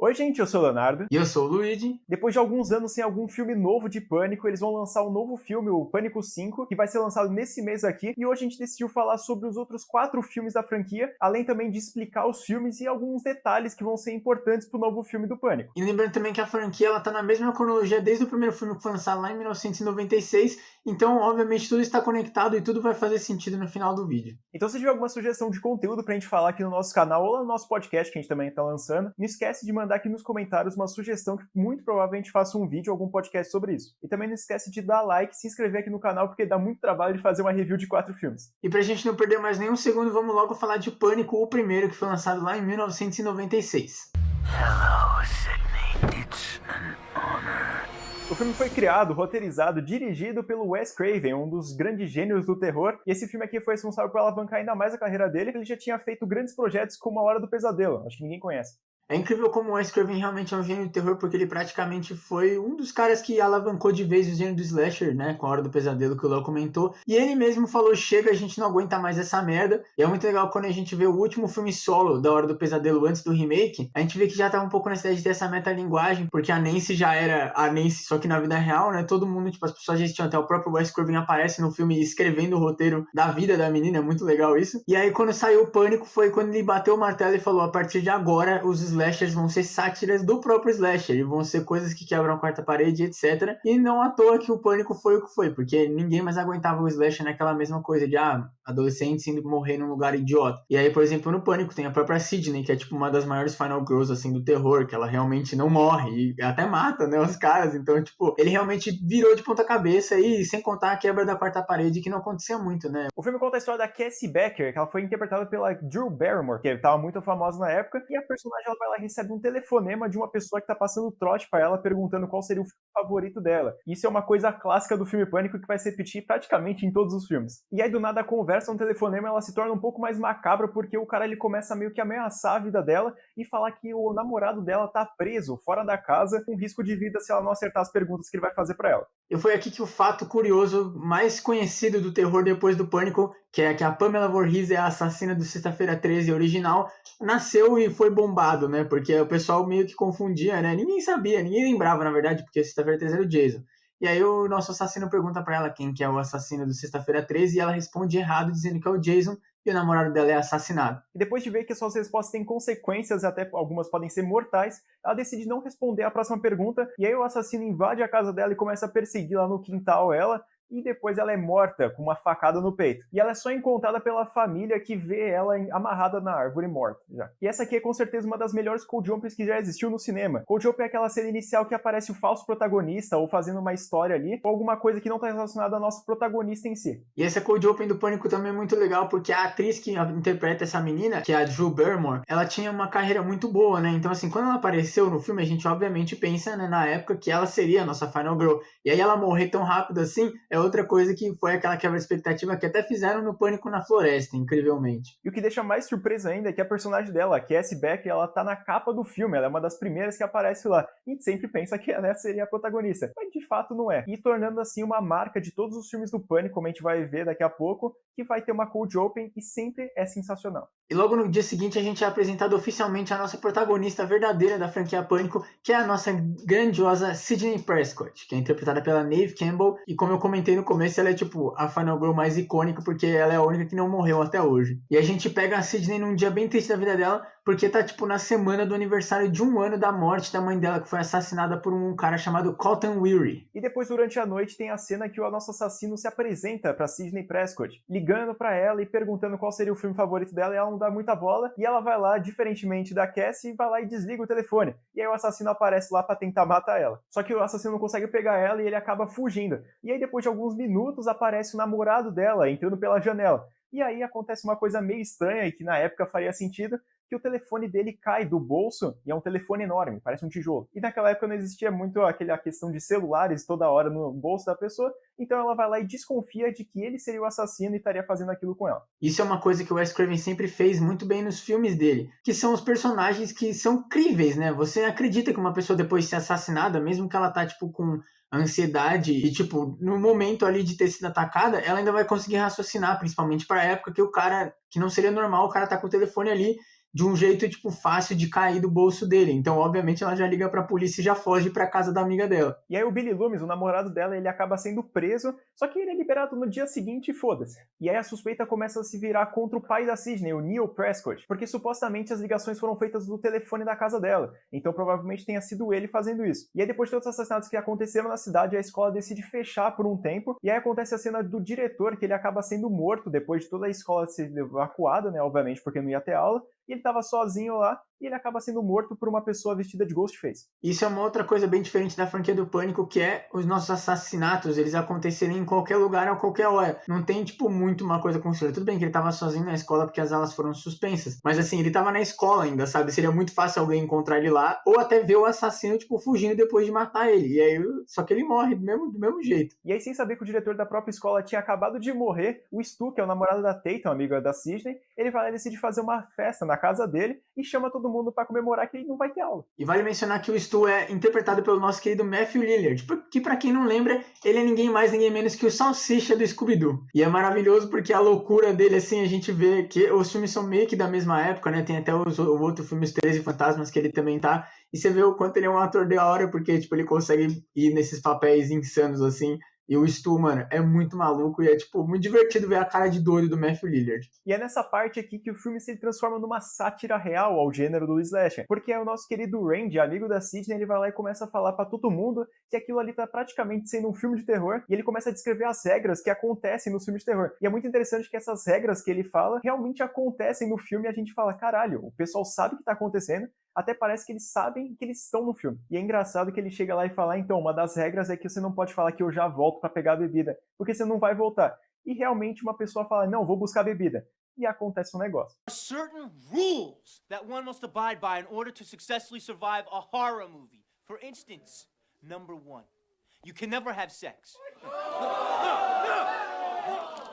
Oi, gente, eu sou o Leonardo. E eu sou o Luigi. Depois de alguns anos sem algum filme novo de Pânico, eles vão lançar um novo filme, o Pânico 5, que vai ser lançado nesse mês aqui. E hoje a gente decidiu falar sobre os outros 4 filmes da franquia, além também de explicar os filmes e alguns detalhes que vão ser importantes pro novo filme do Pânico. E lembrando também que a franquia ela tá na mesma cronologia desde o primeiro filme que foi lançado lá em 1996. Então, obviamente, tudo está conectado e tudo vai fazer sentido no final do vídeo. Então, se tiver alguma sugestão de conteúdo pra gente falar aqui no nosso canal ou lá no nosso podcast que a gente também tá lançando, não esquece de mandar aqui nos comentários uma sugestão que muito provavelmente faça um vídeo ou algum podcast sobre isso. E também não esquece de dar like e se inscrever aqui no canal porque dá muito trabalho de fazer uma review de 4 filmes. E pra gente não perder mais nenhum segundo, vamos logo falar de Pânico, o primeiro, que foi lançado lá em 1996. Hello, Sydney. It's an honor. O filme foi criado, roteirizado, dirigido pelo Wes Craven, um dos grandes gênios do terror, e esse filme aqui foi responsável por alavancar ainda mais a carreira dele, ele já tinha feito grandes projetos como A Hora do Pesadelo, acho que ninguém conhece. É incrível como o Wes Craven realmente é um gênio do terror, porque ele praticamente foi um dos caras que alavancou de vez o gênio do slasher, né, com A Hora do Pesadelo, que o Léo comentou. E ele mesmo falou, chega, a gente não aguenta mais essa merda. E é muito legal quando a gente vê o último filme solo da Hora do Pesadelo antes do remake, a gente vê que já tava um pouco nessa ideia de ter essa metalinguagem, porque a Nancy já era a Nancy, só que na vida real, né, todo mundo, tipo, as pessoas já existiam, até o próprio Wes Craven aparece no filme escrevendo o roteiro da vida da menina, é muito legal isso. E aí quando saiu o Pânico foi quando ele bateu o martelo e falou, a partir de agora os slashers vão ser sátiras do próprio slasher, e vão ser coisas que quebram a quarta parede, etc. E não à toa que o Pânico foi o que foi, porque ninguém mais aguentava o slasher naquela mesma coisa de, adolescentes indo morrer num lugar idiota. E aí, por exemplo, no Pânico tem a própria Sidney, que é tipo uma das maiores final girls, assim, do terror, que ela realmente não morre, e até mata, né, os caras. Então, tipo, ele realmente virou de ponta cabeça, e sem contar a quebra da quarta parede, que não acontecia muito, né. O filme conta a história da Cassie Becker, que ela foi interpretada pela Drew Barrymore, que estava muito famosa na época, e a personagem ela vai lá e recebe um telefonema de uma pessoa que tá passando trote pra ela, perguntando qual seria o filme favorito dela. Isso é uma coisa clássica do filme Pânico que vai se repetir praticamente em todos os filmes. E aí do nada a conversa no telefonema ela se torna um pouco mais macabra porque o cara ele começa meio que ameaçar a vida dela e falar que o namorado dela tá preso fora da casa com risco de vida se ela não acertar as perguntas que ele vai fazer pra ela. E foi aqui que o fato curioso mais conhecido do terror depois do Pânico, que é que a Pamela Voorhees é a assassina do Sexta-feira 13 original, nasceu e foi bombado, né? Porque o pessoal meio que confundia, né? Ninguém sabia, ninguém lembrava, na verdade, porque Sexta-feira 13 era o Jason. E aí o nosso assassino pergunta pra ela quem que é o assassino do Sexta-feira 13 e ela responde errado, dizendo que é o Jason, e o namorado dela é assassinado. E depois de ver que suas respostas têm consequências e até algumas podem ser mortais, ela decide não responder a próxima pergunta, e aí o assassino invade a casa dela e começa a perseguir lá no quintal ela, e depois ela é morta com uma facada no peito. E ela é só encontrada pela família que vê ela amarrada na árvore morta já. E essa aqui é com certeza uma das melhores cold opens que já existiu no cinema. Cold open é aquela cena inicial que aparece o falso protagonista ou fazendo uma história ali, ou alguma coisa que não está relacionada ao nosso protagonista em si. E essa cold open do Pânico também é muito legal, porque a atriz que interpreta essa menina, que é a Drew Barrymore, ela tinha uma carreira muito boa, né? Então, assim, quando ela apareceu no filme, a gente obviamente pensa, né, na época que ela seria a nossa Final Girl. E aí ela morrer tão rápido assim, é outra coisa que foi aquela quebra de expectativa que até fizeram no Pânico na Floresta, incrivelmente. E o que deixa mais surpresa ainda é que a personagem dela, a Cassie Becker, ela tá na capa do filme, ela é uma das primeiras que aparece lá. E a gente sempre pensa que ela seria a protagonista, mas de fato não é. E tornando assim uma marca de todos os filmes do Pânico, como a gente vai ver daqui a pouco, que vai ter uma cold open e sempre é sensacional. E logo no dia seguinte a gente é apresentado oficialmente a nossa protagonista verdadeira da franquia Pânico, que é a nossa grandiosa Sidney Prescott, que é interpretada pela Neve Campbell, e como eu comentei no começo, ela é tipo a Final Girl mais icônica, porque ela é a única que não morreu até hoje. E a gente pega a Sidney num dia bem triste da vida dela, porque tá tipo na semana do aniversário de 1 ano da morte da mãe dela, que foi assassinada por um cara chamado Cotton Weary. E depois, durante a noite, tem a cena que o nosso assassino se apresenta pra Sidney Prescott, ligando pra ela e perguntando qual seria o filme favorito dela, e ela não dá muita bola, e ela vai lá, diferentemente da Cassie, vai lá e desliga o telefone. E aí o assassino aparece lá pra tentar matar ela. Só que o assassino não consegue pegar ela e ele acaba fugindo. E aí, depois de alguns minutos, aparece o namorado dela entrando pela janela. E aí acontece uma coisa meio estranha e que na época faria sentido, que o telefone dele cai do bolso e é um telefone enorme, parece um tijolo. E naquela época não existia muito a questão de celulares toda hora no bolso da pessoa, então ela vai lá e desconfia de que ele seria o assassino e estaria fazendo aquilo com ela. Isso é uma coisa que o Wes Craven sempre fez muito bem nos filmes dele, que são os personagens que são críveis, né? Você acredita que uma pessoa depois de ser assassinada, mesmo que ela tá, tipo, com ansiedade e, tipo, no momento ali de ter sido atacada, ela ainda vai conseguir raciocinar, principalmente pra época que o cara, que não seria normal, o cara tá com o telefone ali de um jeito, tipo, fácil de cair do bolso dele. Então, obviamente, ela já liga pra polícia e já foge pra casa da amiga dela. E aí o Billy Loomis, o namorado dela, ele acaba sendo preso, só que ele é liberado no dia seguinte e foda-se. E aí a suspeita começa a se virar contra o pai da Sidney, o Neil Prescott, porque supostamente as ligações foram feitas do telefone da casa dela, então provavelmente tenha sido ele fazendo isso. E aí depois de todos os assassinatos que aconteceram na cidade, a escola decide fechar por um tempo, e aí acontece a cena do diretor, que ele acaba sendo morto depois de toda a escola ser evacuada, né, obviamente, porque não ia ter aula, e ele tava sozinho lá, e ele acaba sendo morto por uma pessoa vestida de Ghostface. Isso é uma outra coisa bem diferente da franquia do Pânico, que é os nossos assassinatos, eles acontecerem em qualquer lugar, a qualquer hora. Não tem, tipo, muito uma coisa construída. Tudo bem que ele tava sozinho na escola porque as aulas foram suspensas, mas assim, ele tava na escola ainda, sabe? Seria muito fácil alguém encontrar ele lá, ou até ver o assassino, tipo, fugindo depois de matar ele. E aí, só que ele morre do mesmo jeito. E aí, sem saber que o diretor da própria escola tinha acabado de morrer, o Stu, que é o namorado da Tatum, amiga da Sidney, ele vai lá e decide fazer uma festa na casa dele e chama todo mundo pra comemorar que ele não vai ter aula. E vale mencionar que o Stu é interpretado pelo nosso querido Matthew Lillard, que pra quem não lembra, ele é ninguém mais, ninguém menos que o Salsicha do Scooby-Doo. E é maravilhoso porque a loucura dele, assim, a gente vê que os filmes são meio que da mesma época, né? Tem até o outro filme, Os 13 Fantasmas, que ele também tá. E você vê o quanto ele é um ator da hora, porque, tipo, ele consegue ir nesses papéis insanos, assim. E o Stu, mano, é muito maluco e é, tipo, muito divertido ver a cara de doido do Matthew Lillard. E é nessa parte aqui que o filme se transforma numa sátira real ao gênero do slasher, porque é o nosso querido Randy, amigo da Sidney, ele vai lá e começa a falar pra todo mundo que aquilo ali tá praticamente sendo um filme de terror, e ele começa a descrever as regras que acontecem nos filmes de terror. E é muito interessante que essas regras que ele fala realmente acontecem no filme e a gente fala, caralho, o pessoal sabe o que tá acontecendo, até parece que eles sabem que eles estão no filme. E é engraçado que ele chega lá e fala, então, uma das regras é que você não pode falar que eu já volto pra pegar a bebida, porque você não vai voltar. E realmente uma pessoa fala, não, vou buscar bebida. E acontece um negócio. Certain rules that one must abide by in order to successfully survive a horror movie. For instance, number 1, you can never have sex.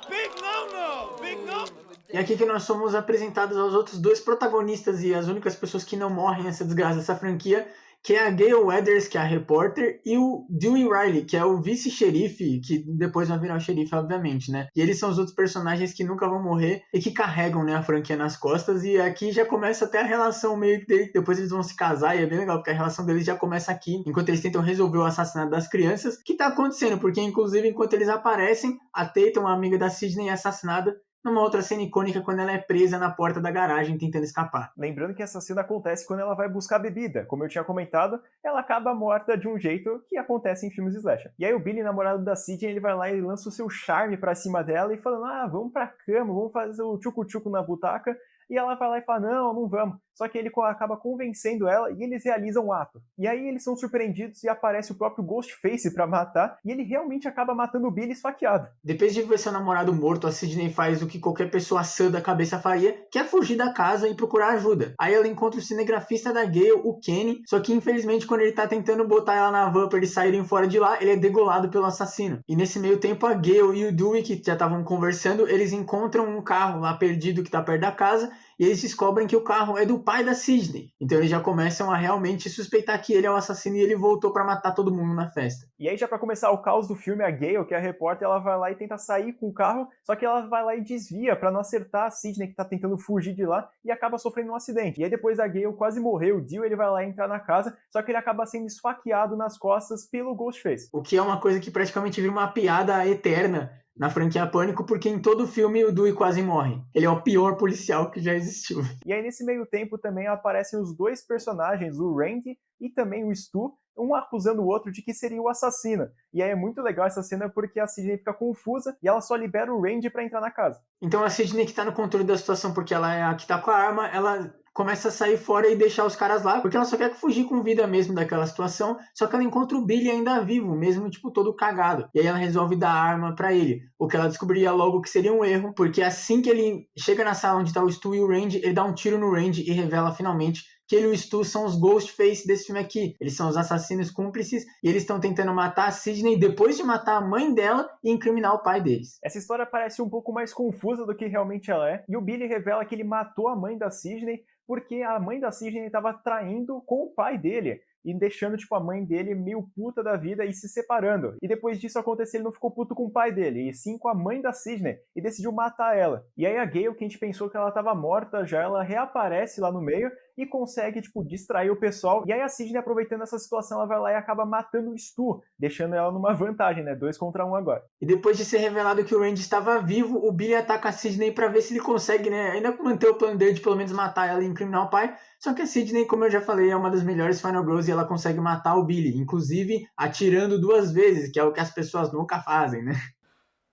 Big no-no! Big no! E aqui que nós somos apresentados aos outros dois protagonistas e as únicas pessoas que não morrem nessa desgraça dessa franquia, que é a Gale Weathers, que é a repórter, e o Dewey Riley, que é o vice-xerife, que depois vai virar o xerife, obviamente, né? E eles são os outros personagens que nunca vão morrer e que carregam, né, a franquia nas costas, e aqui já começa até a relação meio que depois eles vão se casar, e é bem legal, porque a relação deles já começa aqui, enquanto eles tentam resolver o assassinato das crianças, que tá acontecendo, porque inclusive enquanto eles aparecem, a Tatum, uma amiga da Sidney, é assassinada numa outra cena icônica quando ela é presa na porta da garagem tentando escapar. Lembrando que essa cena acontece quando ela vai buscar bebida. Como eu tinha comentado, ela acaba morta de um jeito que acontece em filmes slasher. E aí o Billy, namorado da Sidney, ele vai lá e lança o seu charme pra cima dela e falando, vamos pra cama, vamos fazer o tchucu-tchucu na butaca. E ela vai lá e fala, não vamos. Só que ele acaba convencendo ela e eles realizam o ato. E aí eles são surpreendidos e aparece o próprio Ghostface pra matar. E ele realmente acaba matando o Billy esfaqueado. Depois de ver seu namorado morto, a Sidney faz o que qualquer pessoa sã da cabeça faria, que é fugir da casa e procurar ajuda. Aí ela encontra o cinegrafista da Gale, o Kenny, só que infelizmente quando ele tá tentando botar ela na van pra eles saírem fora de lá, ele é degolado pelo assassino. E nesse meio tempo a Gale e o Dewey, que já estavam conversando, eles encontram um carro lá perdido que tá perto da casa, e eles descobrem que o carro é do pai da Sidney. Então eles já começam a realmente suspeitar que ele é o assassino e ele voltou pra matar todo mundo na festa. E aí já pra começar o caos do filme, a Gale, que é a repórter, ela vai lá e tenta sair com o carro, só que ela vai lá e desvia pra não acertar a Sidney, que tá tentando fugir de lá, e acaba sofrendo um acidente. E aí depois da Gale quase morrer, o Dio, ele vai lá entrar na casa, só que ele acaba sendo esfaqueado nas costas pelo Ghostface. O que é uma coisa que praticamente vira uma piada eterna na franquia Pânico, porque em todo filme o Dewey quase morre. Ele é o pior policial que já existiu. E aí nesse meio tempo também aparecem os dois personagens, o Randy e também o Stu, um acusando o outro de que seria o assassino. E aí é muito legal essa cena porque a Sidney fica confusa e ela só libera o Randy pra entrar na casa. Então a Sidney, que tá no controle da situação porque ela é a que tá com a arma, ela começa a sair fora e deixar os caras lá, porque ela só quer fugir com vida mesmo daquela situação, só que ela encontra o Billy ainda vivo, mesmo, tipo, todo cagado. E aí ela resolve dar a arma pra ele, o que ela descobriria logo que seria um erro, porque assim que ele chega na sala onde tá o Stu e o Randy, ele dá um tiro no Randy e revela finalmente que ele e o Stu são os Ghostface desse filme aqui. Eles são os assassinos cúmplices e eles estão tentando matar a Sidney depois de matar a mãe dela e incriminar o pai deles. Essa história parece um pouco mais confusa do que realmente ela é, e o Billy revela que ele matou a mãe da Sidney porque a mãe da Sidney estava traindo com o pai dele. e deixando, tipo, a mãe dele meio puta da vida e se separando. E depois disso acontecer, ele não ficou puto com o pai dele, e sim com a mãe da Sidney, e decidiu matar ela. E aí a Gale, que a gente pensou que ela tava morta já, ela reaparece lá no meio e consegue, tipo, distrair o pessoal. E aí a Sidney, aproveitando essa situação, ela vai lá e acaba matando o Stu, deixando ela numa vantagem, né? 2 contra 1 agora. E depois de ser revelado que o Randy estava vivo, o Billy ataca a Sidney pra ver se ele consegue, né, ainda manter o plano dele de pelo menos matar ela e incriminar o pai. Só que a Sidney, como eu já falei, é uma das melhores Final Girls e ela consegue matar o Billy, inclusive atirando 2 vezes, que é o que as pessoas nunca fazem, né?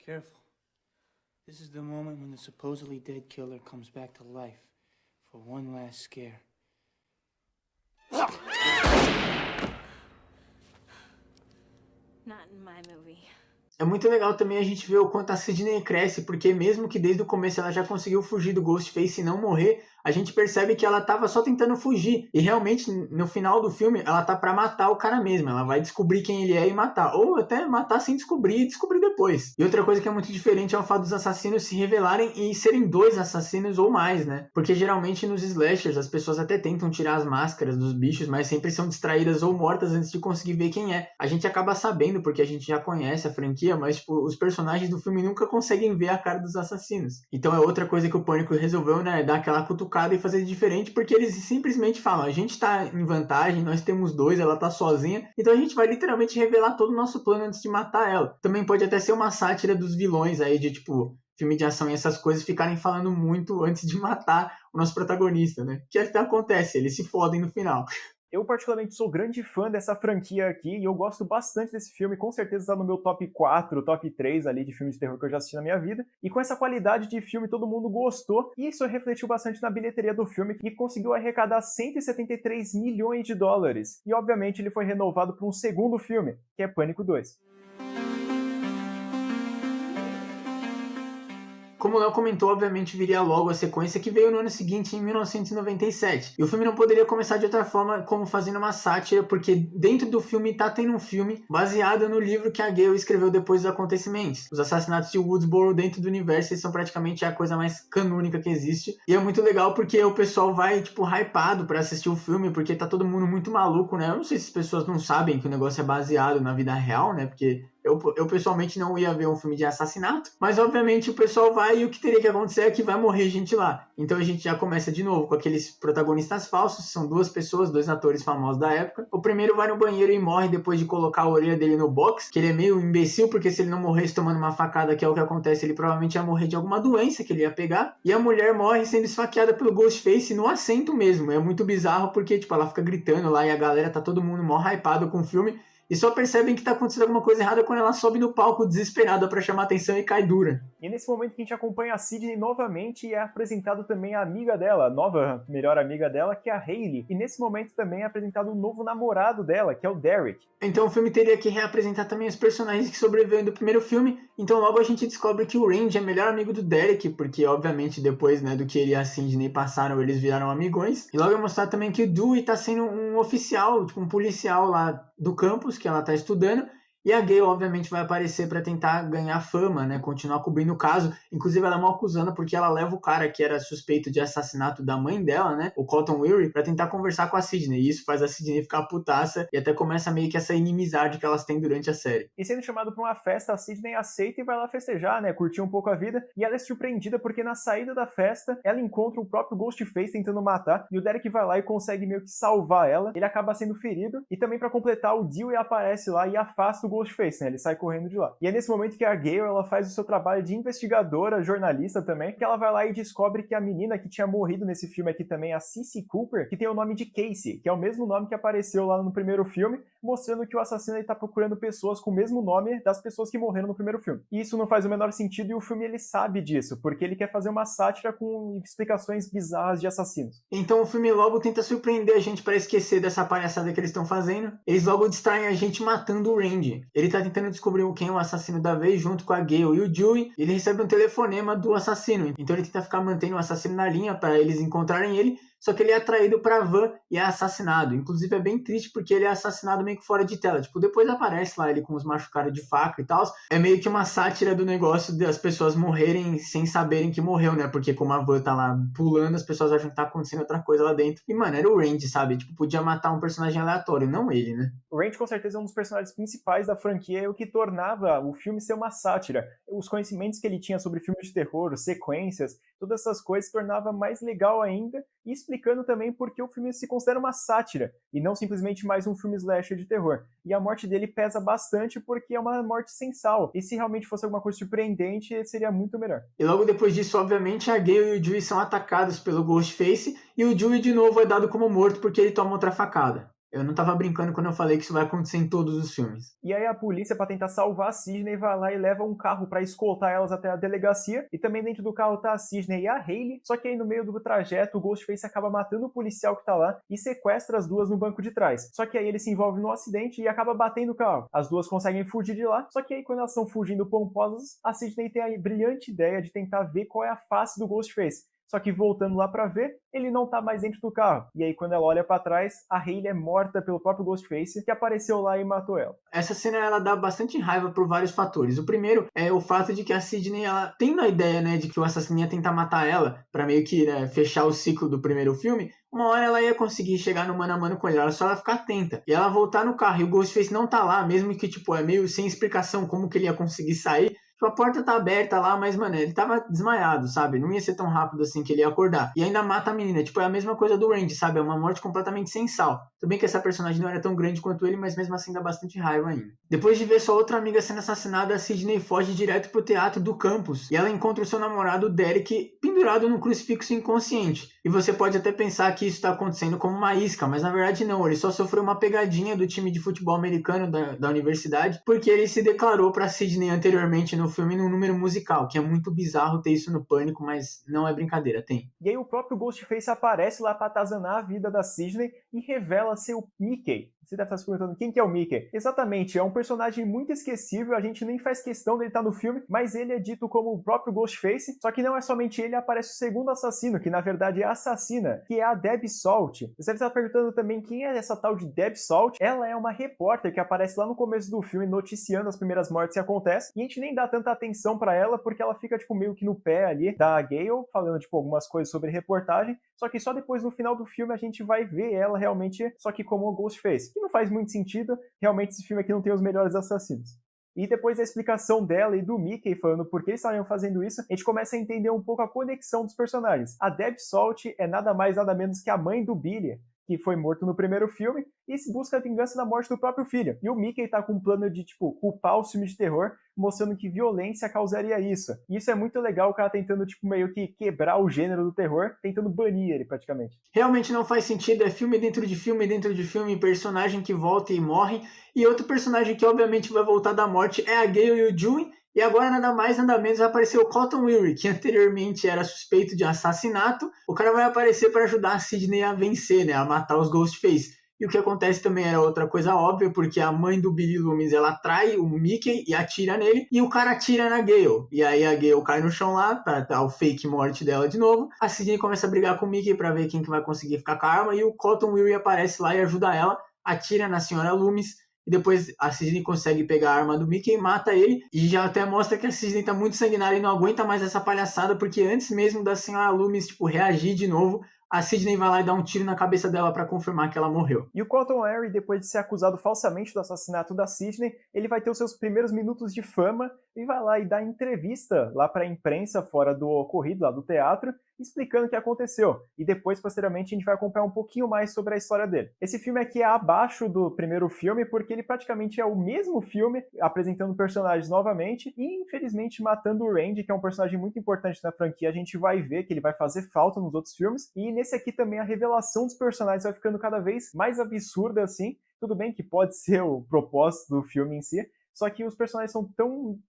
Careful. This is the moment when the supposedly dead killer comes back to life for one last scare. Not in my movie. É muito legal também a gente ver o quanto a Sidney cresce, porque mesmo que desde o começo ela já conseguiu fugir do Ghostface e não morrer, a gente percebe que ela tava só tentando fugir. E realmente, no final do filme, ela tá pra matar o cara mesmo. Ela vai descobrir quem ele é e matar. Ou até matar sem descobrir e descobrir depois. E outra coisa que é muito diferente é o fato dos assassinos se revelarem e serem 2 assassinos ou mais, né? Porque geralmente nos slashers as pessoas até tentam tirar as máscaras dos bichos, mas sempre são distraídas ou mortas antes de conseguir ver quem é. A gente acaba sabendo porque a gente já conhece a franquia, mas tipo, os personagens do filme nunca conseguem ver a cara dos assassinos. Então é outra coisa que o Pânico resolveu, né? Dar aquela cutucada e fazer diferente, porque eles simplesmente falam, a gente tá em vantagem, nós temos 2, ela tá sozinha, então a gente vai literalmente revelar todo o nosso plano antes de matar ela. Também pode até ser uma sátira dos vilões aí, de tipo, filme de ação e essas coisas ficarem falando muito antes de matar o nosso protagonista, né? Que até acontece, eles se fodem no final. Eu particularmente sou grande fã dessa franquia aqui e eu gosto bastante desse filme, com certeza está no meu top 4, top 3 ali de filmes de terror que eu já assisti na minha vida. E com essa qualidade de filme todo mundo gostou e isso refletiu bastante na bilheteria do filme, que conseguiu arrecadar 173 milhões de dólares. E obviamente ele foi renovado para um segundo filme, que é Pânico 2. Como o Léo comentou, obviamente viria logo a sequência que veio no ano seguinte, em 1997. E o filme não poderia começar de outra forma como fazendo uma sátira, porque dentro do filme tá tendo um filme baseado no livro que a Gale escreveu depois dos acontecimentos. Os assassinatos de Woodsboro dentro do universo são praticamente a coisa mais canônica que existe. E é muito legal porque o pessoal vai, tipo, hypado pra assistir o filme, porque tá todo mundo muito maluco, né? Eu não sei se as pessoas não sabem que o negócio é baseado na vida real, né? Porque eu pessoalmente não ia ver um filme de assassinato, mas obviamente o pessoal vai e o que teria que acontecer é que vai morrer gente lá. Então a gente já começa de novo com aqueles protagonistas falsos, são 2 pessoas, 2 atores famosos da época. O primeiro vai no banheiro e morre depois de colocar a orelha dele no box, que ele é meio imbecil, porque se ele não morresse tomando uma facada, que é o que acontece, ele provavelmente ia morrer de alguma doença que ele ia pegar. E a mulher morre sendo esfaqueada pelo Ghostface no assento mesmo. É muito bizarro porque tipo, ela fica gritando lá e a galera tá todo mundo mó hypado com o filme. E só percebem que tá acontecendo alguma coisa errada quando ela sobe no palco desesperada pra chamar atenção e cai dura. E nesse momento que a gente acompanha a Sidney novamente e é apresentado também a amiga dela, a nova melhor amiga dela, que é a Hayley. E nesse momento também é apresentado o novo namorado dela, que é o Derek. Então o filme teria que reapresentar também os personagens que sobreviveram do primeiro filme. Então logo a gente descobre que o Randy é melhor amigo do Derek, porque obviamente depois, né, do que ele e a Sidney passaram, eles viraram amigões. E logo é mostrado também que o Dewey tá sendo um oficial, tipo um policial lá do campus que ela tá estudando. E a Gale, obviamente, vai aparecer para tentar ganhar fama, né? Continuar cobrindo o caso. Inclusive, ela é mal acusando porque ela leva o cara que era suspeito de assassinato da mãe dela, né? O Cotton Weary, para tentar conversar com a Sidney. E isso faz a Sidney ficar putaça e até começa meio que essa inimizade que elas têm durante a série. E sendo chamado para uma festa, a Sidney aceita e vai lá festejar, né? Curtir um pouco a vida. E ela é surpreendida porque na saída da festa, ela encontra o próprio Ghostface tentando matar. E o Derek vai lá e consegue meio que salvar ela. Ele acaba sendo ferido. E também para completar, o Dewey aparece lá e afasta o Ghostface, né? Ele sai correndo de lá. E é nesse momento que a Gale, ela faz o seu trabalho de investigadora, jornalista também, que ela vai lá e descobre que a menina que tinha morrido nesse filme aqui também, a Cissy Cooper, que tem o nome de Casey, que é o mesmo nome que apareceu lá no primeiro filme, mostrando que o assassino está procurando pessoas com o mesmo nome das pessoas que morreram no primeiro filme. E isso não faz o menor sentido e o filme ele sabe disso, porque ele quer fazer uma sátira com explicações bizarras de assassinos. Então o filme logo tenta surpreender a gente para esquecer dessa palhaçada que eles estão fazendo. Eles logo distraem a gente matando o Randy. Ele tá tentando descobrir quem é o assassino da vez junto com a Gale e o Dewey. Ele recebe um telefonema do assassino. Então ele tenta ficar mantendo o assassino na linha para eles encontrarem ele. só que ele é atraído pra van e é assassinado. Inclusive é bem triste porque ele é assassinado meio que fora de tela. Tipo, depois aparece lá ele com os machucados de faca e tal. É meio que uma sátira do negócio das pessoas morrerem sem saberem que morreu, né? Porque como a van tá lá pulando, as pessoas acham que tá acontecendo outra coisa lá dentro. E, mano, era o Randy, sabe? Tipo, podia matar um personagem aleatório, não ele, né? O Range, com certeza, é um dos personagens principais da franquia e o que tornava o filme ser uma sátira. Os conhecimentos que ele tinha sobre filmes de terror, sequências, todas essas coisas tornava mais legal ainda e explicando também porque o filme se considera uma sátira e não simplesmente mais um filme slasher de terror. E a morte dele pesa bastante porque é uma morte sem sal. E se realmente fosse alguma coisa surpreendente, seria muito melhor. E logo depois disso, obviamente, a Gale e o Dewey são atacados pelo Ghostface e o Dewey de novo é dado como morto porque ele toma outra facada. Eu não tava brincando quando eu falei que isso vai acontecer em todos os filmes. E aí a polícia, para tentar salvar a Sidney, vai lá e leva um carro para escoltar elas até a delegacia. E também dentro do carro tá a Sidney e a Hayley. Só que aí no meio do trajeto, o Ghostface acaba matando o policial que tá lá e sequestra as duas no banco de trás. Só que aí ele se envolve no acidente e acaba batendo o carro. As duas conseguem fugir de lá. Só que aí quando elas estão fugindo pomposas, a Sidney tem a brilhante ideia de tentar ver qual é a face do Ghostface. Só que voltando lá pra ver, ele não tá mais dentro do carro. E aí quando ela olha pra trás, a Hayley é morta pelo próprio Ghostface, que apareceu lá e matou ela. Essa cena ela dá bastante raiva por vários fatores. O primeiro é o fato de que a Sidney, ela tendo a ideia, né, de que o assassino ia tentar matar ela, pra meio que fechar o ciclo do primeiro filme, uma hora ela ia conseguir chegar no mano a mano com ele, era só ela ficar atenta. E ela voltar no carro e o Ghostface não tá lá, mesmo que, tipo, é meio sem explicação como que ele ia conseguir sair. Tipo, a porta tá aberta lá, mas, mano, ele tava desmaiado, sabe? Não ia ser tão rápido assim que ele ia acordar. E ainda mata a menina. Tipo, é a mesma coisa do Randy, sabe? É uma morte completamente sem sal. Tudo bem que essa personagem não era tão grande quanto ele, mas mesmo assim dá bastante raiva ainda. Depois de ver sua outra amiga sendo assassinada, a Sidney foge direto pro teatro do campus. E ela encontra o seu namorado, Derek, pendurado num crucifixo inconsciente. E você pode até pensar que isso tá acontecendo como uma isca, mas na verdade não. Ele só sofreu uma pegadinha do time de futebol americano da universidade, porque ele se declarou pra Sidney anteriormente no filme num número musical, que é muito bizarro ter isso no Pânico, mas não é brincadeira, tem. E aí o próprio Ghostface aparece lá pra atazanar a vida da Sidney e revela ser o Mickey. Você deve estar se perguntando quem que é o Mickey. Exatamente, é um personagem muito esquecível, a gente nem faz questão dele estar no filme, mas ele é dito como o próprio Ghostface, só que não é somente ele, aparece o segundo assassino, que na verdade é a assassina, que é a Deb Salt. Você deve estar perguntando também quem é essa tal de Deb Salt. Ela é uma repórter que aparece lá no começo do filme noticiando as primeiras mortes que acontecem, e a gente nem dá tanta atenção pra ela, porque ela fica tipo meio que no pé ali da Gale, falando tipo algumas coisas sobre reportagem, só que só depois no final do filme a gente vai ver ela realmente, só que como o Ghostface, que não faz muito sentido, realmente esse filme aqui não tem os melhores assassinos. E depois da explicação dela e do Mickey falando por que eles estariam fazendo isso, a gente começa a entender um pouco a conexão dos personagens. A Deb Salt é nada mais nada menos que a mãe do Billy, que foi morto no primeiro filme, e se busca a vingança da morte do próprio filho. E o Mickey tá com um plano de, tipo, culpar os filmes de terror, mostrando que violência causaria isso. E isso é muito legal, o cara tentando, tipo, meio que quebrar o gênero do terror, tentando banir ele, praticamente. Realmente não faz sentido, é filme dentro de filme, personagem que volta e morre, e outro personagem que obviamente vai voltar da morte é a Gale e o Dewey. E agora nada mais, nada menos vai aparecer o Cotton Weary, que anteriormente era suspeito de assassinato. O cara vai aparecer para ajudar a Sidney a vencer, né, a matar os Ghostface. E o que acontece também era outra coisa óbvia, porque a mãe do Billy Loomis, ela atrai o Mickey e atira nele, e o cara atira na Gale. E aí a Gale cai no chão lá, tá o fake morte dela de novo. A Sidney começa a brigar com o Mickey para ver quem que vai conseguir ficar com a arma, e o Cotton Weary aparece lá e ajuda ela, atira na senhora Loomis, e depois a Sidney consegue pegar a arma do Mickey e mata ele. E já até mostra que a Sidney tá muito sanguinária e não aguenta mais essa palhaçada, porque antes mesmo da senhora Loomis, tipo, reagir de novo, a Sidney vai lá e dá um tiro na cabeça dela para confirmar que ela morreu. E o Cotton Weary, depois de ser acusado falsamente do assassinato da Sidney, ele vai ter os seus primeiros minutos de fama e vai lá e dá entrevista lá para a imprensa fora do ocorrido, lá do teatro, explicando o que aconteceu. E depois, posteriormente, a gente vai acompanhar um pouquinho mais sobre a história dele. Esse filme aqui é abaixo do primeiro filme, porque ele praticamente é o mesmo filme, apresentando personagens novamente e, infelizmente, matando o Randy, que é um personagem muito importante na franquia. A gente vai ver que ele vai fazer falta nos outros filmes. E nesse aqui também a revelação dos personagens vai ficando cada vez mais absurda, assim. Tudo bem que pode ser o propósito do filme em si, só que os personagens são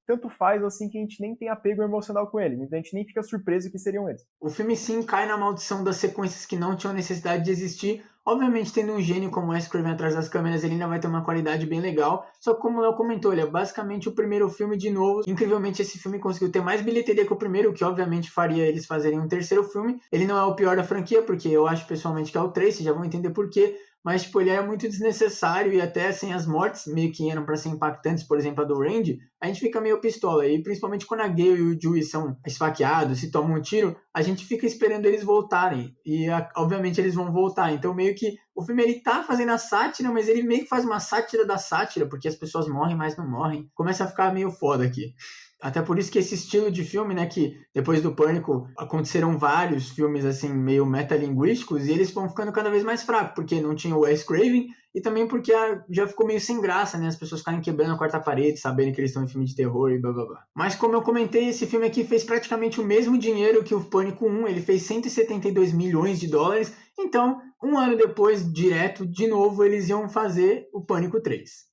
tanto faz assim que a gente nem tem apego emocional com eles, então a gente nem fica surpreso que seriam eles. O filme sim cai na maldição das sequências que não tinham necessidade de existir, Obviamente, tendo um gênio como Wes Craven atrás das câmeras, ele ainda vai ter uma qualidade bem legal. Só que como o Léo comentou, ele é basicamente o primeiro filme de novo. Incrivelmente, esse filme conseguiu ter mais bilheteria que o primeiro, o que obviamente faria eles fazerem um terceiro filme. Ele não é o pior da franquia, porque eu acho pessoalmente que é o 3, vocês já vão entender por quê. Mas, tipo, ele é muito desnecessário e até, assim, as mortes meio que eram pra ser impactantes, por exemplo, a do Randy, a gente fica meio pistola. E principalmente quando a Gale e o Dewey são esfaqueados, se tomam um tiro, a gente fica esperando eles voltarem. E, obviamente, eles vão voltar. Então, meio que o filme, ele tá fazendo a sátira, mas ele meio que faz uma sátira da sátira, porque as pessoas morrem, mas não morrem. Começa a ficar meio foda aqui. Até por isso que esse estilo de filme, né, que depois do Pânico aconteceram vários filmes assim meio metalinguísticos e eles vão ficando cada vez mais fracos, porque não tinha o Wes Craven e também porque já ficou meio sem graça, né, as pessoas ficarem quebrando a quarta parede, sabendo que eles estão em filme de terror e blá blá blá. Mas como eu comentei, esse filme aqui fez praticamente o mesmo dinheiro que o Pânico 1, ele fez 172 milhões de dólares, então um ano depois, direto, de novo, eles iam fazer o Pânico 3.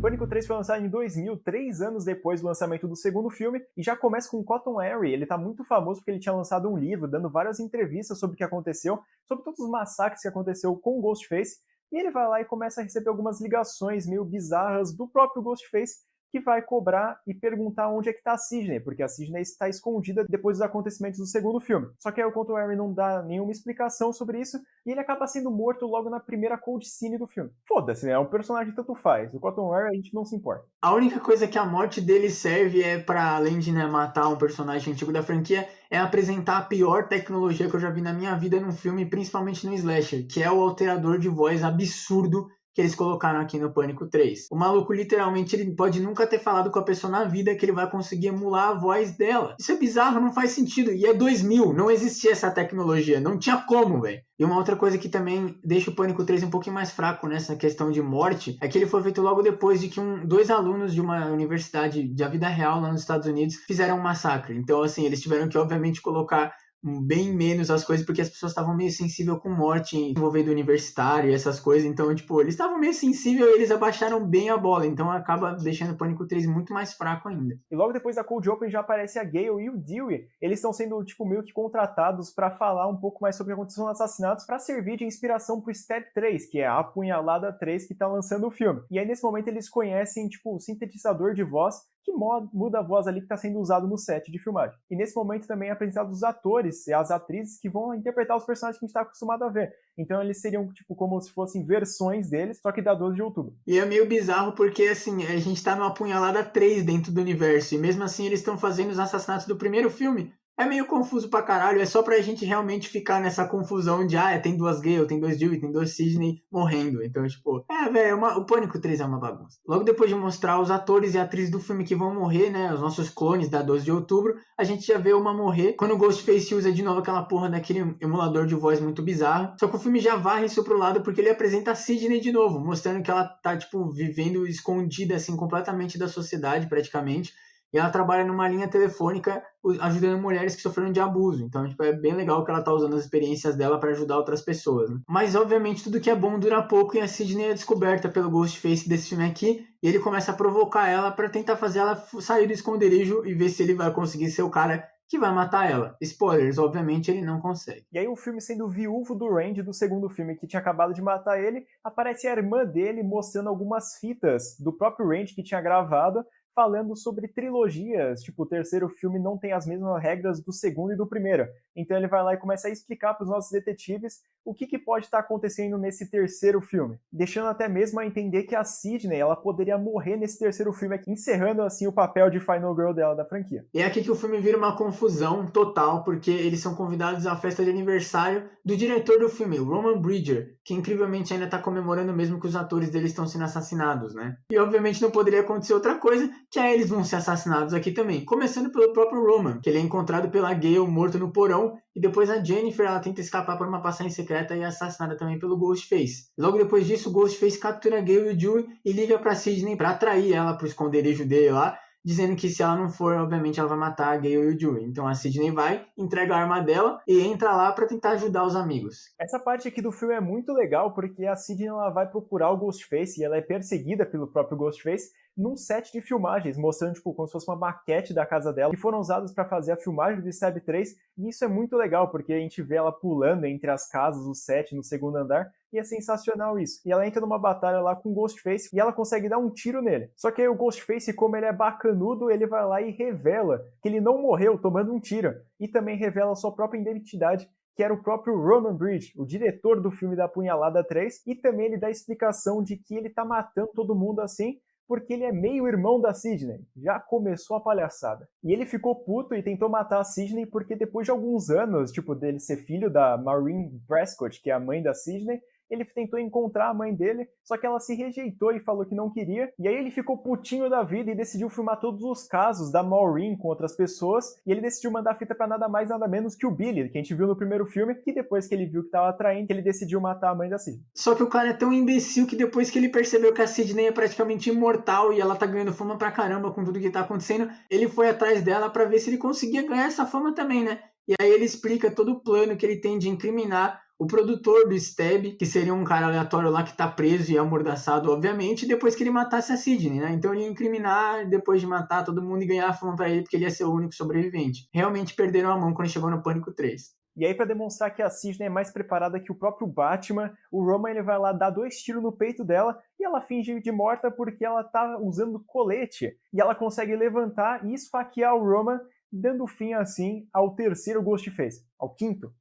Pânico 3 foi lançado em 2000, 3 anos depois do lançamento do segundo filme, e já começa com Cotton Harry. Ele tá muito famoso porque ele tinha lançado um livro, dando várias entrevistas sobre o que aconteceu, sobre todos os massacres que aconteceu com o Ghostface, e ele vai lá e começa a receber algumas ligações meio bizarras do próprio Ghostface, que vai cobrar e perguntar onde é que tá a Sidney, porque a Sidney está escondida depois dos acontecimentos do segundo filme. Só que aí o Cotton Harry não dá nenhuma explicação sobre isso, e ele acaba sendo morto logo na primeira cold scene do filme. Foda-se, né? É um personagem que tanto faz. O Cotton Harry a gente não se importa. A única coisa que a morte dele serve é pra, além de, né, matar um personagem antigo da franquia, é apresentar a pior tecnologia que eu já vi na minha vida num filme, principalmente no slasher, que é o alterador de voz absurdo que eles colocaram aqui no Pânico 3. O maluco, literalmente, ele pode nunca ter falado com a pessoa na vida que ele vai conseguir emular a voz dela. Isso é bizarro, não faz sentido. E é 2000, não existia essa tecnologia, não tinha como, velho. E uma outra coisa que também deixa o Pânico 3 um pouquinho mais fraco nessa questão de morte é que ele foi feito logo depois de que dois alunos de uma universidade da vida real lá nos Estados Unidos fizeram um massacre. Então, assim, eles tiveram que, obviamente, colocar bem menos as coisas, porque as pessoas estavam meio sensíveis com morte envolvendo universitário e essas coisas, então, tipo, eles estavam meio sensíveis e eles abaixaram bem a bola, então acaba deixando o Pânico 3 muito mais fraco ainda. E logo depois da Cold Open já aparece a Gale e o Dewey, eles estão sendo, tipo, meio que contratados para falar um pouco mais sobre o que aconteceu nos assassinatos, para servir de inspiração pro Stab 3, que é a Apunhalada 3 que tá lançando o filme. E aí, nesse momento, eles conhecem, tipo, o sintetizador de voz, que muda a voz ali que está sendo usado no set de filmagem. E nesse momento também é apresentado os atores e as atrizes que vão interpretar os personagens que a gente está acostumado a ver. Então eles seriam tipo como se fossem versões deles, só que da 12 de outubro. E é meio bizarro porque assim, a gente tá numa Apunhalada 3 dentro do universo, e mesmo assim eles estão fazendo os assassinatos do primeiro filme. É meio confuso pra caralho, é só pra gente realmente ficar nessa confusão de, tem duas Gale, tem dois Dewey, tem dois Sidney morrendo. Então, tipo, velho, o Pânico 3 é uma bagunça. Logo depois de mostrar os atores e atrizes do filme que vão morrer, né, os nossos clones da 12 de outubro, a gente já vê uma morrer quando o Ghostface usa de novo aquela porra daquele emulador de voz muito bizarro. Só que o filme já varre isso pro lado porque ele apresenta a Sidney de novo, mostrando que ela tá, tipo, vivendo escondida, assim, completamente da sociedade, praticamente. E ela trabalha numa linha telefônica ajudando mulheres que sofreram de abuso. Então, tipo, é bem legal que ela tá usando as experiências dela para ajudar outras pessoas, né? Mas, obviamente, tudo que é bom dura pouco e a Sidney é descoberta pelo Ghostface desse filme aqui. E ele começa a provocar ela para tentar fazer ela sair do esconderijo e ver se ele vai conseguir ser o cara que vai matar ela. Spoilers, obviamente, ele não consegue. E aí o filme sendo viúvo do Randy do segundo filme, que tinha acabado de matar ele, aparece a irmã dele mostrando algumas fitas do próprio Randy que tinha gravado, falando sobre trilogias, tipo, o terceiro filme não tem as mesmas regras do segundo e do primeiro. Então ele vai lá e começa a explicar para os nossos detetives o que pode estar acontecendo nesse terceiro filme, deixando até mesmo a entender que a Sidney, ela poderia morrer nesse terceiro filme, encerrando assim o papel de Final Girl dela da franquia. E é aqui que o filme vira uma confusão total, porque eles são convidados à festa de aniversário do diretor do filme, Roman Bridger, que incrivelmente ainda está comemorando mesmo que os atores dele estão sendo assassinados, né? E obviamente não poderia acontecer outra coisa, que aí eles vão ser assassinados aqui também, começando pelo próprio Roman, que ele é encontrado pela Gale morto no porão, e depois a Jennifer, ela tenta escapar por uma passagem secreta e é assassinada também pelo Ghostface. Logo depois disso, o Ghostface captura a Gale e o Dewey e liga pra Sidney pra atrair ela pro esconderijo dele lá, dizendo que se ela não for, obviamente ela vai matar a Gale e o Dewey. Então a Sidney vai, entrega a arma dela e entra lá pra tentar ajudar os amigos. Essa parte aqui do filme é muito legal porque a Sidney ela vai procurar o Ghostface e ela é perseguida pelo próprio Ghostface, num set de filmagens, mostrando, tipo, como se fosse uma maquete da casa dela, que foram usadas para fazer a filmagem do Stab 3, e isso é muito legal, porque a gente vê ela pulando entre as casas, o set no segundo andar, e é sensacional isso. E ela entra numa batalha lá com o Ghostface, e ela consegue dar um tiro nele. Só que aí o Ghostface, como ele é bacanudo, ele vai lá e revela que ele não morreu tomando um tiro, e também revela a sua própria identidade, que era o próprio Roman Bridge, o diretor do filme da Apunhalada 3, e também ele dá a explicação de que ele tá matando todo mundo assim, porque ele é meio irmão da Sidney. Já começou a palhaçada. E ele ficou puto e tentou matar a Sidney porque depois de alguns anos, tipo, dele ser filho da Maureen Prescott, que é a mãe da Sidney, ele tentou encontrar a mãe dele, só que ela se rejeitou e falou que não queria, e aí ele ficou putinho da vida e decidiu filmar todos os casos da Maureen com outras pessoas, e ele decidiu mandar fita pra nada mais nada menos que o Billy, que a gente viu no primeiro filme, que depois que ele viu que tava atraindo, ele decidiu matar a mãe da Sidney. Só que o cara é tão imbecil que depois que ele percebeu que a Sidney é praticamente imortal e ela tá ganhando fama pra caramba com tudo que tá acontecendo, ele foi atrás dela pra ver se ele conseguia ganhar essa fama também, né? E aí ele explica todo o plano que ele tem de incriminar o produtor do Stab, que seria um cara aleatório lá que tá preso e amordaçado, obviamente, depois que ele matasse a Sidney, né? Então ele ia incriminar depois de matar todo mundo e ganhar a fama pra ele, porque ele ia ser o único sobrevivente. Realmente perderam a mão quando chegou no Pânico 3. E aí, pra demonstrar que a Sidney é mais preparada que o próprio Batman, o Roman ele vai lá dar 2 tiros no peito dela e ela finge de morta porque ela tá usando colete. E ela consegue levantar e esfaquear o Roman, dando fim, assim, ao terceiro Ghostface. Ao quinto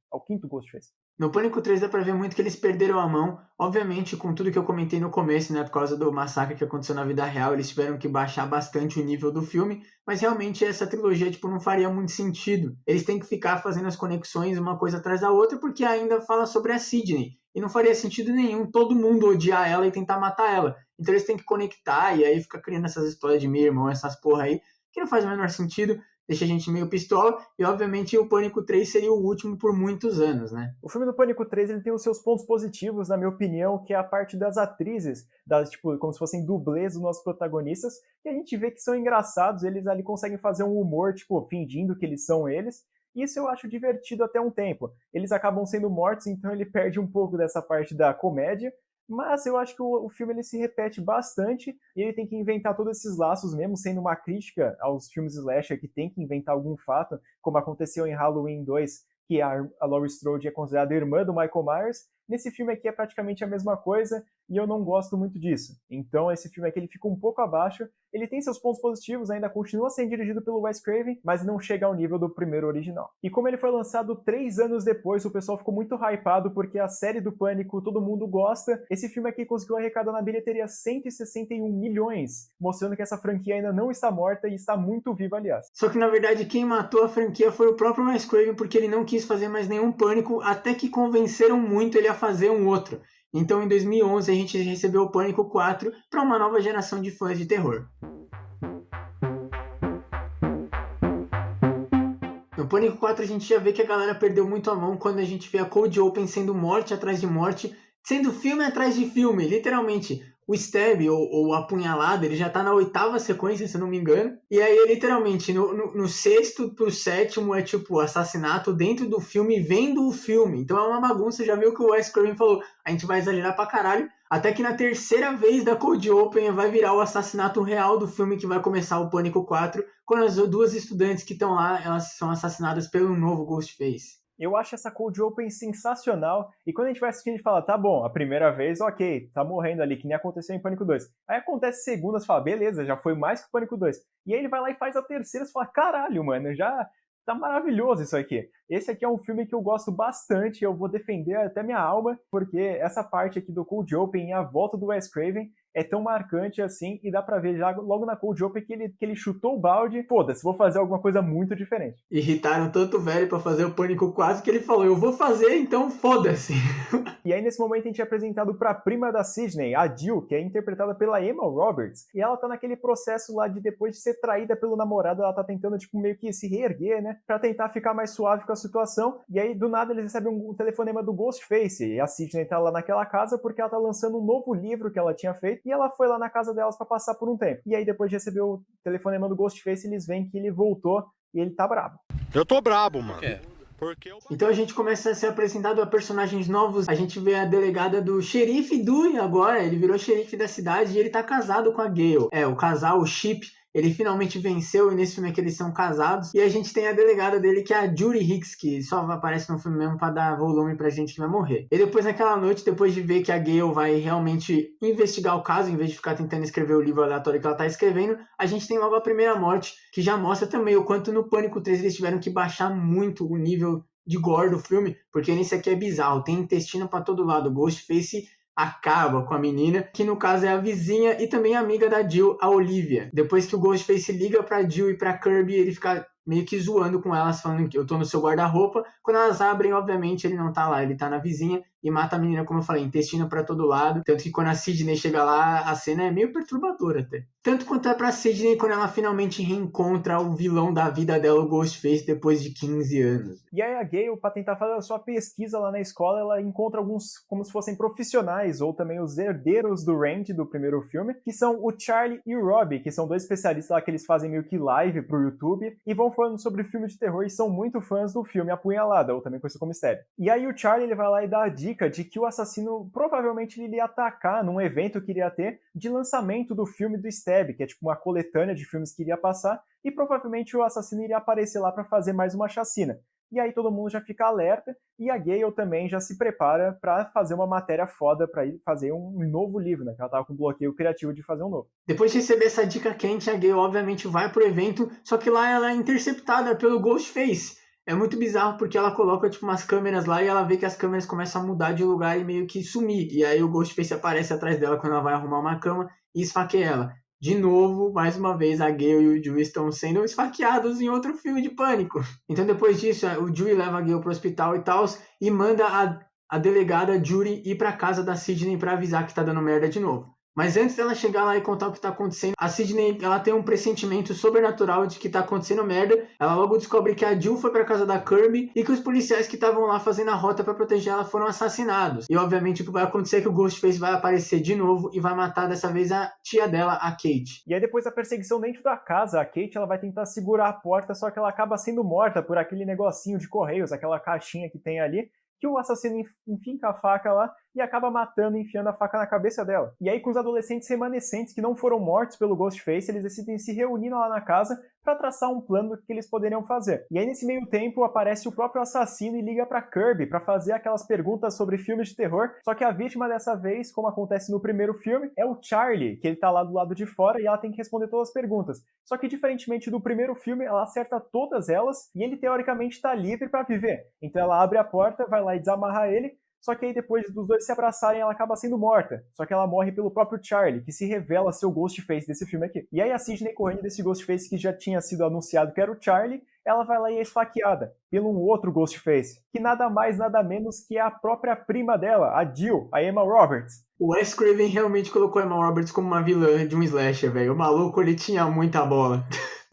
Ghostface. No Pânico 3 dá pra ver muito que eles perderam a mão, obviamente com tudo que eu comentei no começo, né, por causa do massacre que aconteceu na vida real, eles tiveram que baixar bastante o nível do filme, mas realmente essa trilogia, tipo, não faria muito sentido. Eles têm que ficar fazendo as conexões uma coisa atrás da outra, porque ainda fala sobre a Sidney, e não faria sentido nenhum todo mundo odiar ela e tentar matar ela. Então eles têm que conectar, e aí fica criando essas histórias de meu irmão, essas porra aí, que não faz o menor sentido, deixa a gente meio pistola, e obviamente o Pânico 3 seria o último por muitos anos, né? O filme do Pânico 3 ele tem os seus pontos positivos, na minha opinião, que é a parte das atrizes, das, tipo, como se fossem dublês dos nossos protagonistas, que a gente vê que são engraçados, eles ali conseguem fazer um humor, tipo, fingindo que eles são eles. Isso eu acho divertido até um tempo. Eles acabam sendo mortos, então ele perde um pouco dessa parte da comédia, mas eu acho que o filme ele se repete bastante e ele tem que inventar todos esses laços mesmo, sendo uma crítica aos filmes slasher que tem que inventar algum fato, como aconteceu em Halloween 2, que a Laurie Strode é considerada irmã do Michael Myers. Nesse filme aqui é praticamente a mesma coisa e eu não gosto muito disso. Então esse filme aqui ele fica um pouco abaixo. Ele tem seus pontos positivos, ainda continua sendo dirigido pelo Wes Craven, mas não chega ao nível do primeiro original. E como ele foi lançado 3 anos depois, o pessoal ficou muito hypado porque a série do Pânico todo mundo gosta. Esse filme aqui conseguiu arrecadar na bilheteria 161 milhões, mostrando que essa franquia ainda não está morta e está muito viva, aliás. Só que na verdade quem matou a franquia foi o próprio Wes Craven, porque ele não quis fazer mais nenhum Pânico, até que convenceram muito ele a fazer um outro. Então em 2011 a gente recebeu o Pânico 4 para uma nova geração de fãs de terror. No Pânico 4 a gente já vê que a galera perdeu muito a mão quando a gente vê a Cold Open sendo morte atrás de morte, sendo filme atrás de filme, literalmente. O Stab, ou Apunhalada, ele já tá na 8ª sequência, se eu não me engano. E aí, literalmente, no 6º pro 7º é tipo assassinato dentro do filme, vendo o filme. Então é uma bagunça, já viu que o Wes Craven falou, a gente vai exagerar pra caralho. Até que na 3ª vez da Cold Open vai virar o assassinato real do filme que vai começar o Pânico 4, quando as 2 estudantes que estão lá, elas são assassinadas pelo novo Ghostface. Eu acho essa Cold Open sensacional, e quando a gente vai assistindo, a gente fala, tá bom, a primeira vez, ok, tá morrendo ali, que nem aconteceu em Pânico 2. Aí acontece segunda, você fala, beleza, já foi mais que o Pânico 2. E aí ele vai lá e faz a terceira, você fala, caralho, mano, já tá maravilhoso isso aqui. Esse aqui é um filme que eu gosto bastante, eu vou defender até minha alma, porque essa parte aqui do Cold Open e a volta do Wes Craven é tão marcante assim, e dá pra ver já logo na Cold Open que ele chutou o balde, foda-se, vou fazer alguma coisa muito diferente. Irritaram tanto o velho pra fazer o Pânico 4 que ele falou, eu vou fazer, então foda-se. E aí nesse momento a gente é apresentado pra prima da Sidney, a Jill, que é interpretada pela Emma Roberts, e ela tá naquele processo lá de depois de ser traída pelo namorado, ela tá tentando tipo meio que se reerguer, né, pra tentar ficar mais suave com a situação, e aí do nada eles recebem um telefonema do Ghostface, e a Sidney tá lá naquela casa porque ela tá lançando um novo livro que ela tinha feito, e ela foi lá na casa delas pra passar por um tempo. E aí depois de receber o telefonema do Ghostface, eles veem que ele voltou e ele tá brabo. Eu tô brabo, mano. Então a gente começa a ser apresentado a personagens novos. A gente vê a delegada do xerife Dewey agora. Ele virou xerife da cidade e ele tá casado com a Gale. O casal, o Chip, ele finalmente venceu e nesse filme aqui eles são casados. E a gente tem a delegada dele, que é a Judy Hicks, que só aparece no filme mesmo pra dar volume pra gente que vai morrer. E depois naquela noite, depois de ver que a Gale vai realmente investigar o caso, em vez de ficar tentando escrever o livro aleatório que ela tá escrevendo, a gente tem logo a primeira morte, que já mostra também o quanto no Pânico 3 eles tiveram que baixar muito o nível de gore do filme, porque nesse aqui é bizarro, tem intestino pra todo lado. O Ghostface acaba com a menina, que no caso é a vizinha e também amiga da Jill, a Olivia. Depois que o Ghostface liga pra Jill e pra Kirby, ele fica meio que zoando com elas, falando que eu tô no seu guarda-roupa. Quando elas abrem, obviamente, ele não tá lá, ele tá na vizinha e mata a menina, como eu falei, intestino pra todo lado. Tanto que quando a Sidney chega lá, a cena é meio perturbadora até. Tanto quanto é pra Sidney quando ela finalmente reencontra o vilão da vida dela, o Ghostface, depois de 15 anos. E aí a Gale, pra tentar fazer a sua pesquisa lá na escola, ela encontra alguns como se fossem profissionais, ou também os herdeiros do Randy do primeiro filme, que são o Charlie e o Robbie, que são dois especialistas lá que eles fazem meio que live pro YouTube, e vão falando sobre filme de terror e são muito fãs do filme Apunhalada, ou também conhecido como Stab. E aí o Charlie ele vai lá e dá a dica de que o assassino provavelmente ele iria atacar num evento que iria ter de lançamento do filme do Stab, que é tipo uma coletânea de filmes que iria passar, e provavelmente o assassino iria aparecer lá para fazer mais uma chacina. E aí todo mundo já fica alerta, e a Gale também já se prepara para fazer uma matéria foda para ir fazer um novo livro, né? Que ela tava com bloqueio criativo de fazer um novo. Depois de receber essa dica quente, a Gale obviamente vai pro evento, só que lá ela é interceptada pelo Ghostface. É muito bizarro porque ela coloca tipo umas câmeras lá e ela vê que as câmeras começam a mudar de lugar e meio que sumir. E aí o Ghostface aparece atrás dela quando ela vai arrumar uma cama e esfaqueia ela. De novo, mais uma vez, a Gale e o Dewey estão sendo esfaqueados em outro filme de pânico. Então depois disso, o Dewey leva a Gale pro hospital e tal, e manda a delegada Judy ir pra casa da Sidney pra avisar que tá dando merda de novo. Mas antes dela chegar lá e contar o que tá acontecendo, a Sidney, ela tem um pressentimento sobrenatural de que tá acontecendo merda. Ela logo descobre que a Jill foi pra casa da Kirby e que os policiais que estavam lá fazendo a rota pra proteger ela foram assassinados. E obviamente o que vai acontecer é que o Ghostface vai aparecer de novo e vai matar dessa vez a tia dela, a Kate. E aí depois da perseguição dentro da casa, a Kate ela vai tentar segurar a porta, só que ela acaba sendo morta por aquele negocinho de correios, aquela caixinha que tem ali, que o assassino enfinca a faca lá e acaba matando e enfiando a faca na cabeça dela. E aí com os adolescentes remanescentes que não foram mortos pelo Ghostface, eles decidem se reunir lá na casa para traçar um plano do que eles poderiam fazer. E aí nesse meio tempo aparece o próprio assassino e liga para Kirby para fazer aquelas perguntas sobre filmes de terror, só que a vítima dessa vez, como acontece no primeiro filme, é o Charlie, que ele tá lá do lado de fora e ela tem que responder todas as perguntas. Só que diferentemente do primeiro filme, ela acerta todas elas e ele teoricamente tá livre para viver. Então ela abre a porta, vai lá e desamarra ele. Só que aí depois dos dois se abraçarem, ela acaba sendo morta. Só que ela morre pelo próprio Charlie, que se revela ser o Ghostface desse filme aqui. E aí a Sidney, correndo desse Ghostface que já tinha sido anunciado que era o Charlie, ela vai lá e é esfaqueada pelo um outro Ghostface, que nada mais, nada menos que a própria prima dela, a Jill, a Emma Roberts. O Wes Craven realmente colocou a Emma Roberts como uma vilã de um slasher, velho. O maluco, ele tinha muita bola.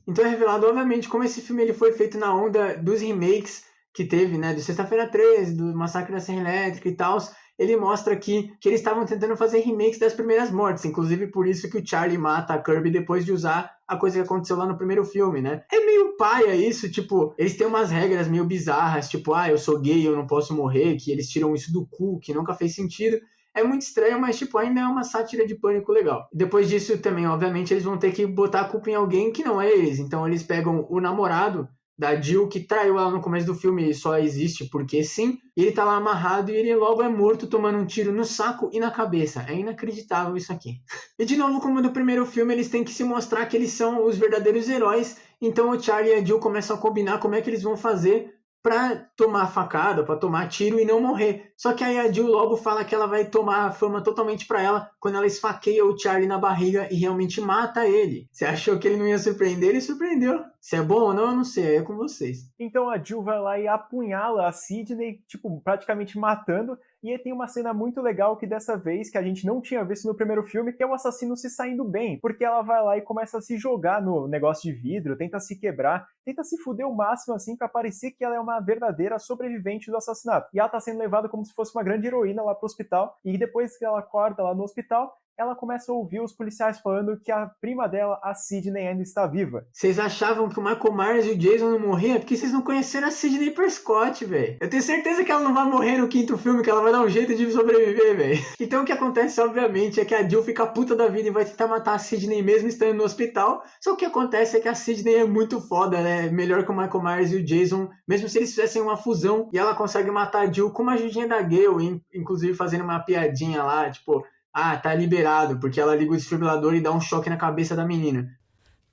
Então é revelado, obviamente, como esse filme ele foi feito na onda dos remakes que teve, né, do Sexta-feira 13, do Massacre da Serra Elétrica e tal. Ele mostra aqui que eles estavam tentando fazer remakes das primeiras mortes, inclusive por isso que o Charlie mata a Kirby depois de usar a coisa que aconteceu lá no primeiro filme, né? É meio paia isso, tipo, eles têm umas regras meio bizarras, tipo, eu sou gay, eu não posso morrer, que eles tiram isso do cu, que nunca fez sentido. É muito estranho, mas, tipo, ainda é uma sátira de Pânico legal. Depois disso também, obviamente, eles vão ter que botar a culpa em alguém que não é eles. Então eles pegam o namorado da Jill, que traiu ela no começo do filme e só existe porque sim, e ele tá lá amarrado e ele logo é morto tomando um tiro no saco e na cabeça. É inacreditável isso aqui. E de novo, como no primeiro filme, eles têm que se mostrar que eles são os verdadeiros heróis, então o Charlie e a Jill começam a combinar como é que eles vão fazer pra tomar facada, pra tomar tiro e não morrer. Só que aí a Jill logo fala que ela vai tomar a fama totalmente pra ela quando ela esfaqueia o Charlie na barriga e realmente mata ele. Você achou que ele não ia surpreender? Ele surpreendeu. Se é bom ou não, eu não sei, é com vocês. Então a Jill vai lá e apunhala a Sidney, tipo, praticamente matando. E aí tem uma cena muito legal que dessa vez, que a gente não tinha visto no primeiro filme, que é o assassino se saindo bem. Porque ela vai lá e começa a se jogar no negócio de vidro, tenta se quebrar, tenta se fuder o máximo assim pra parecer que ela é uma verdadeira sobrevivente do assassinato. E ela tá sendo levada como se fosse uma grande heroína lá pro hospital. E depois que ela acorda lá no hospital, ela começa a ouvir os policiais falando que a prima dela, a Sidney, ainda está viva. Vocês achavam que o Michael Myers e o Jason não morriam? É porque vocês não conheceram a Sidney Prescott, velho. Eu tenho certeza que ela não vai morrer no 5º filme, que ela vai dar um jeito de sobreviver, velho. Então o que acontece, obviamente, é que a Jill fica puta da vida e vai tentar matar a Sidney mesmo estando no hospital. Só que o que acontece é que a Sidney é muito foda, né? Melhor que o Michael Myers e o Jason, mesmo se eles fizessem uma fusão, e ela consegue matar a Jill com uma ajudinha da Gale, inclusive fazendo uma piadinha lá, tipo, ah, tá liberado, porque ela liga o desfibrilador e dá um choque na cabeça da menina.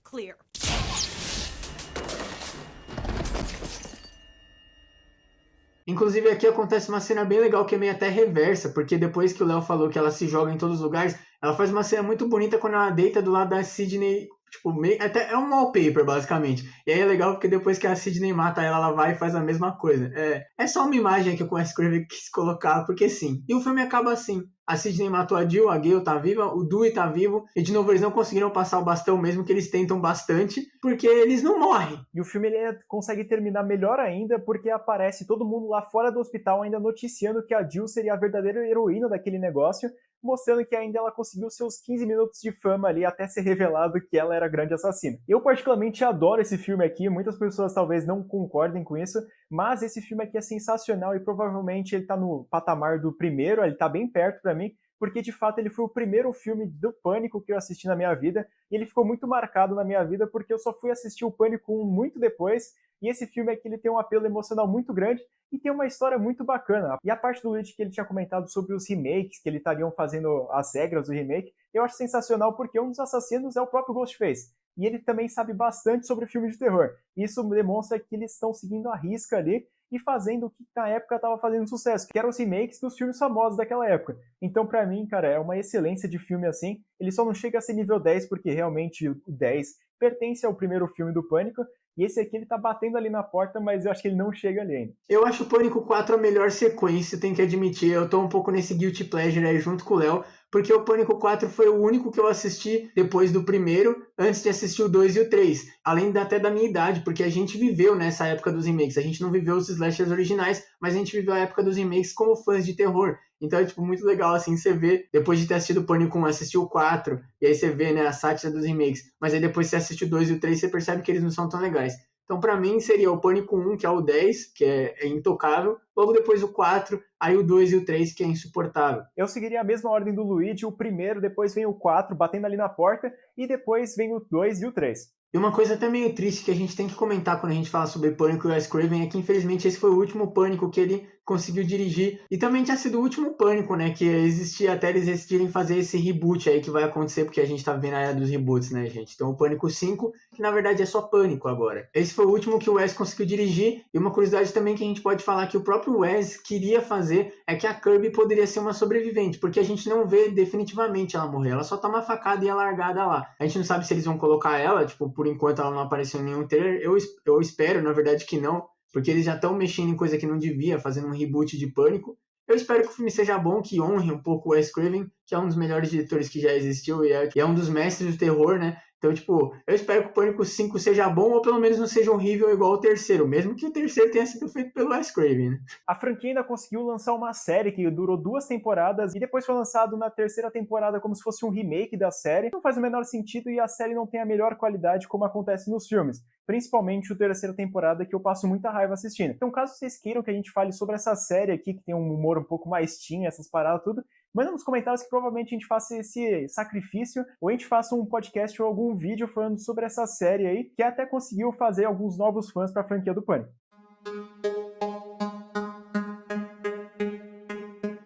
Clear. Inclusive aqui acontece uma cena bem legal que é meio até reversa, porque depois que o Léo falou que ela se joga em todos os lugares, ela faz uma cena muito bonita quando ela deita do lado da Sidney, tipo, meio, até é um wallpaper basicamente. E aí é legal porque depois que a Sidney mata ela, ela vai e faz a mesma coisa. É só uma imagem que o Wes Craven quis colocar, porque sim. E o filme acaba assim. A Sidney matou a Jill, a Gale tá viva, o Dewey tá vivo, e de novo eles não conseguiram passar o bastão, mesmo que eles tentam bastante, porque eles não morrem. E o filme ele consegue terminar melhor ainda, porque aparece todo mundo lá fora do hospital ainda noticiando que a Jill seria a verdadeira heroína daquele negócio, mostrando que ainda ela conseguiu seus 15 minutos de fama ali até ser revelado que ela era a grande assassina. Eu particularmente adoro esse filme aqui, muitas pessoas talvez não concordem com isso, mas esse filme aqui é sensacional e provavelmente ele tá no patamar do primeiro, ele tá bem perto pra mim, porque de fato ele foi o primeiro filme do Pânico que eu assisti na minha vida, e ele ficou muito marcado na minha vida porque eu só fui assistir o Pânico 1 muito depois, e esse filme aqui ele tem um apelo emocional muito grande e tem uma história muito bacana. E a parte do Luigi que ele tinha comentado sobre os remakes, que eles estariam fazendo as regras do remake, eu acho sensacional porque um dos assassinos é o próprio Ghostface. E ele também sabe bastante sobre filme de terror. Isso demonstra que eles estão seguindo a risca ali e fazendo o que na época estava fazendo sucesso, que eram os remakes dos filmes famosos daquela época. Então, pra mim, cara, é uma excelência de filme assim. Ele só não chega a ser nível 10, porque realmente o 10 pertence ao primeiro filme do Pânico, e esse aqui ele tá batendo ali na porta, mas eu acho que ele não chega ali ainda. Eu acho o Pânico 4 a melhor sequência, tenho que admitir. Eu tô um pouco nesse guilty pleasure aí junto com o Léo, porque o Pânico 4 foi o único que eu assisti depois do primeiro, antes de assistir o 2 e o 3. Além até da minha idade, porque a gente viveu nessa época dos remakes. A gente não viveu os slashers originais, mas a gente viveu a época dos remakes como fãs de terror. Então é tipo muito legal assim, você vê, depois de ter assistido o Pânico 1, assistir o 4, e aí você vê, né, a sátira dos remakes. Mas aí depois você assiste o 2 e o 3, você percebe que eles não são tão legais. Então, pra mim, seria o Pânico 1, que é o 10, que é intocável. Logo depois o 4, aí o 2 e o 3, que é insuportável. Eu seguiria a mesma ordem do Luigi, o primeiro, depois vem o 4, batendo ali na porta, e depois vem o 2 e o 3. E uma coisa até meio triste que a gente tem que comentar quando a gente fala sobre Pânico e Wes Craven é que, infelizmente, esse foi o último Pânico que ele conseguiu dirigir. E também tinha sido o último Pânico, né? Que existia até eles decidirem fazer esse reboot aí que vai acontecer, porque a gente tá vendo a era dos reboots, né, gente? Então o Pânico 5, que na verdade é só Pânico agora. Esse foi o último que o Wes conseguiu dirigir. E uma curiosidade também que a gente pode falar que o próprio Wes queria fazer é que a Kirby poderia ser uma sobrevivente, porque a gente não vê definitivamente ela morrer. Ela só tá uma facada e é largada lá. A gente não sabe se eles vão colocar ela, tipo, por enquanto ela não apareceu em nenhum trailer. Eu espero, na verdade, que não, porque eles já estão mexendo em coisa que não devia, fazendo um reboot de Pânico. Eu espero que o filme seja bom, que honre um pouco o Wes Craven, que é um dos melhores diretores que já existiu e é um dos mestres do terror, né? Então, tipo, eu espero que o Pânico 5 seja bom ou pelo menos não seja horrível igual o terceiro, mesmo que o terceiro tenha sido feito pelo Wes Craven, né? A franquia ainda conseguiu lançar uma série que durou 2 temporadas e depois foi lançado na terceira temporada como se fosse um remake da série. Não faz o menor sentido e a série não tem a melhor qualidade como acontece nos filmes. Principalmente a terceira temporada, que eu passo muita raiva assistindo. Então, caso vocês queiram que a gente fale sobre essa série aqui, que tem um humor um pouco mais teen, essas paradas, tudo, manda nos comentários que provavelmente a gente faça esse sacrifício, ou a gente faça um podcast ou algum vídeo falando sobre essa série aí, que até conseguiu fazer alguns novos fãs pra franquia do Pânico.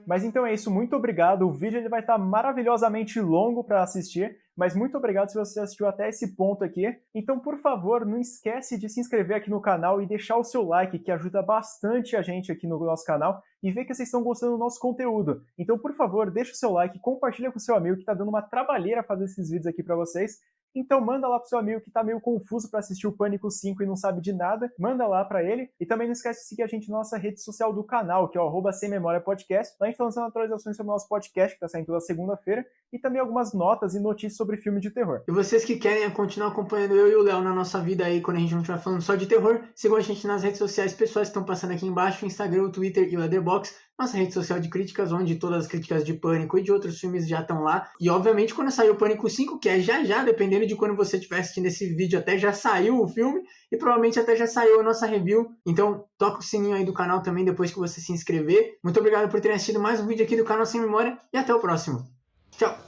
Mas então é isso, muito obrigado. O vídeo ele vai estar maravilhosamente longo para assistir, mas muito obrigado se você assistiu até esse ponto aqui. Então, por favor, não esquece de se inscrever aqui no canal e deixar o seu like, que ajuda bastante a gente aqui no nosso canal, e ver que vocês estão gostando do nosso conteúdo. Então, por favor, deixa o seu like, compartilha com o seu amigo que tá dando uma trabalheira fazer esses vídeos aqui para vocês. Então manda lá pro seu amigo que tá meio confuso para assistir o Pânico 5 e não sabe de nada, manda lá para ele. E também não esquece de seguir a gente na nossa rede social do canal, que é o @SemMemoriaPodcast. Lá a gente tá lançando atualizações sobre o nosso podcast, que tá saindo toda segunda-feira, e também algumas notas e notícias sobre filme de terror. E vocês que querem continuar acompanhando eu e o Léo na nossa vida aí, quando a gente não estiver falando só de terror, sigam a gente nas redes sociais pessoais que estão passando aqui embaixo, o Instagram, o Twitter e o Letterboxd. nossa rede social de críticas, onde todas as críticas de Pânico e de outros filmes já estão lá. E, obviamente, quando sair o Pânico 5, que é já, dependendo de quando você estiver assistindo esse vídeo, até já saiu o filme e provavelmente até já saiu a nossa review. Então, toca o sininho aí do canal também depois que você se inscrever. Muito obrigado por terem assistido mais um vídeo aqui do canal Sem Memória e até o próximo. Tchau!